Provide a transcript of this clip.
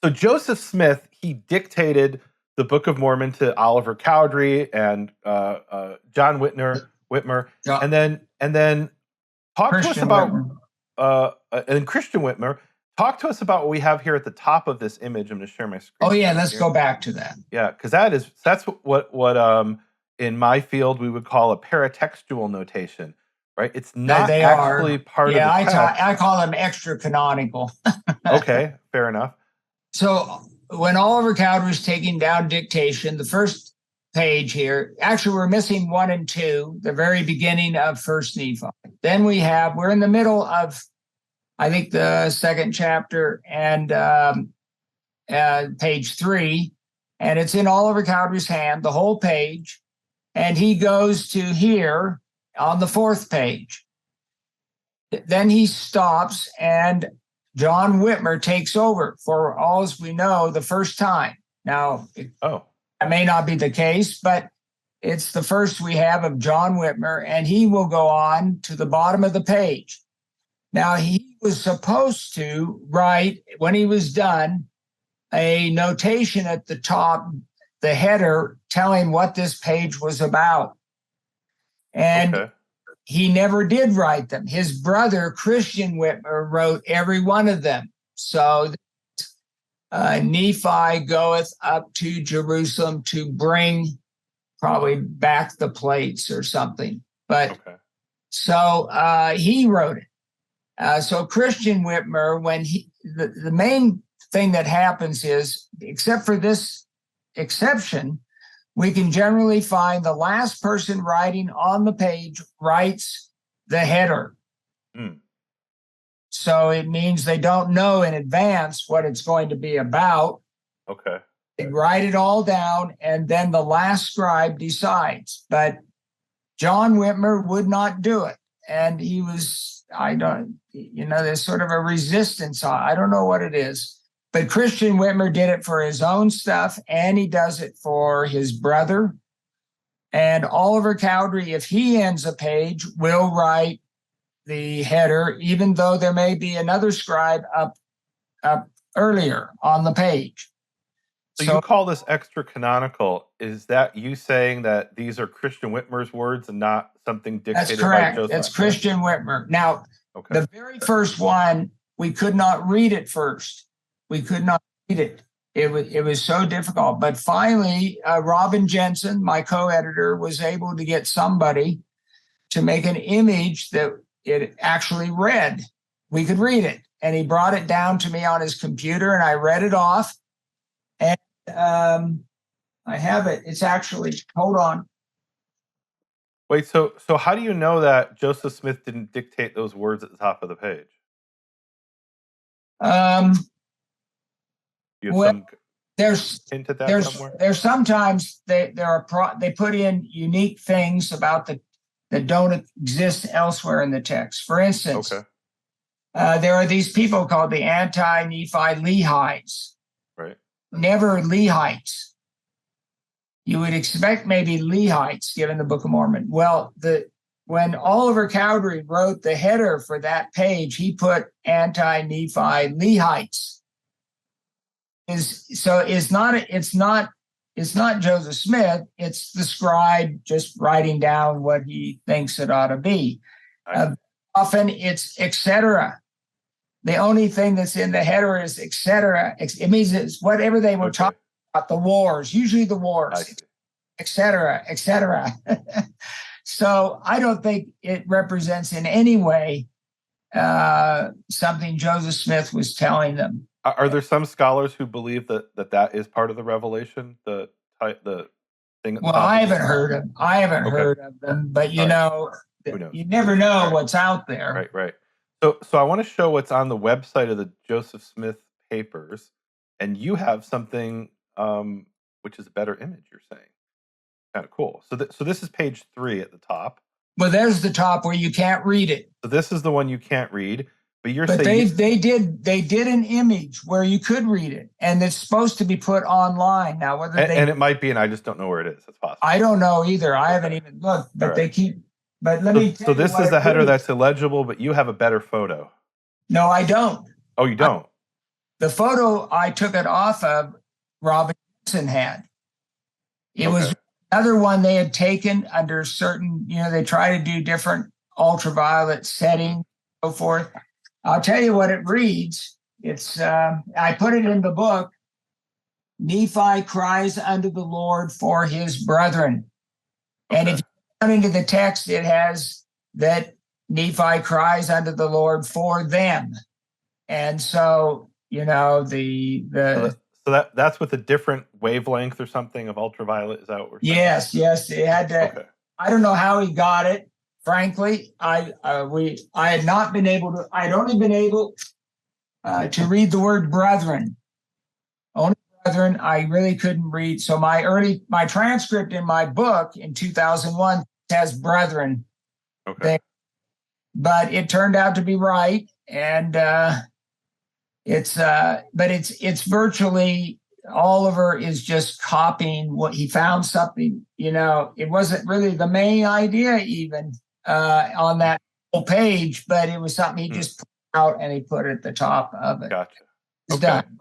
So Joseph Smith, he dictated the Book of Mormon to Oliver Cowdery and John Whitmer, Yeah. and then talk to us Christian about Whitmer. and Christian Whitmer. Talk to us about what we have here at the top of this image. I'm going to share my screen. Oh yeah, let's go back to that. Yeah, because that's what in my field we would call a paratextual notation, right? It's not They actually are. part of the text. I call them extra canonical. Okay, fair enough. So when Oliver Cowdery was taking down dictation, the first page here, actually we're missing 1 and 2, the very beginning of First Nephi. Then we're in the middle of, I think, the second chapter and page 3, and it's in Oliver Cowdery's hand, the whole page, and he goes to here on the 4th page. Then he stops, and John Whitmer takes over, for all as we know, the first time. Now, that may not be the case, but it's the first we have of John Whitmer, and he will go on to the bottom of the page. Now, he was supposed to write, when he was done, a notation at the top, the header, telling what this page was about. And he never did write them. His brother, Christian Whitmer, wrote every one of them. So Nephi goeth up to Jerusalem to bring probably back the plates or something. But so he wrote it. So Christian Whitmer, when the main thing that happens is, except for this exception, we can generally find the last person writing on the page writes the header. So it means they don't know in advance what it's going to be about. They write it all down, and then the last scribe decides. But John Whitmer would not do it. And he was, there's sort of a resistance. I don't know what it is. But Christian Whitmer did it for his own stuff, and he does it for his brother. And Oliver Cowdery, if he ends a page, will write the header, even though there may be another scribe up earlier on the page. So you call this extra canonical. Is that you saying that these are Christian Whitmer's words and not something dictated by Joseph? That's Christian Whitmer. Now, the very first one, we could not read it first. We could not read it. It was so difficult. But finally, Robin Jensen, my co-editor, was able to get somebody to make an image that it actually read. We could read it. And he brought it down to me on his computer, and I read it off. And I have it. It's actually, hold on. Wait, so how do you know that Joseph Smith didn't dictate those words at the top of the page? There's hint at that somewhere? There's sometimes they put in unique things about that don't exist elsewhere in the text. For instance, there are these people called the anti-Nephi Lehites. Right. Never Lehites. You would expect maybe Lehites given the Book of Mormon. Well, when Oliver Cowdery wrote the header for that page, he put anti-Nephi Lehites. It's not Joseph Smith. It's the scribe just writing down what he thinks it ought to be. Often it's etc. The only thing that's in the header is etc. It means it's whatever they were talking about, the wars, usually the wars, etc., etc. So I don't think it represents in any way something Joseph Smith was telling them. Are there some scholars who believe that is part of the revelation? The thing. Well, I haven't heard of them, but you never know what's out there. Right. So I want to show what's on the website of the Joseph Smith papers, and you have something which is a better image. You're saying, kind of cool. So this is page 3 at the top. Well, there's the top where you can't read it. So this is the one you can't read. But they did an image where you could read it, and it's supposed to be put online now. And it might be, and I just don't know where it is. It's possible. I don't know either. I haven't even looked, but they keep. But let me. So this is the header that's illegible, but you have a better photo. No, I don't. Oh, you don't. The photo I took it off of, Robin Johnson had. It was another one they had taken under certain, they try to do different ultraviolet settings, so forth. I'll tell you what it reads. It's I put it in the book. Nephi cries unto the Lord for his brethren. And if you come into the text, it has that Nephi cries unto the Lord for them. And so, so that's with a different wavelength or something of ultraviolet. Is that what we're saying? Yes. It had to. Okay. I don't know how he got it. Frankly, I had not been able to. I'd only been able to read the word brethren. Only brethren. I really couldn't read. So my transcript in my book in 2001 has brethren. Okay. But it turned out to be right, and it's virtually Oliver is just copying what he found. Something, it wasn't really the main idea even on that whole page, but it was something he just put out and he put it at the top of it. Gotcha. It's done.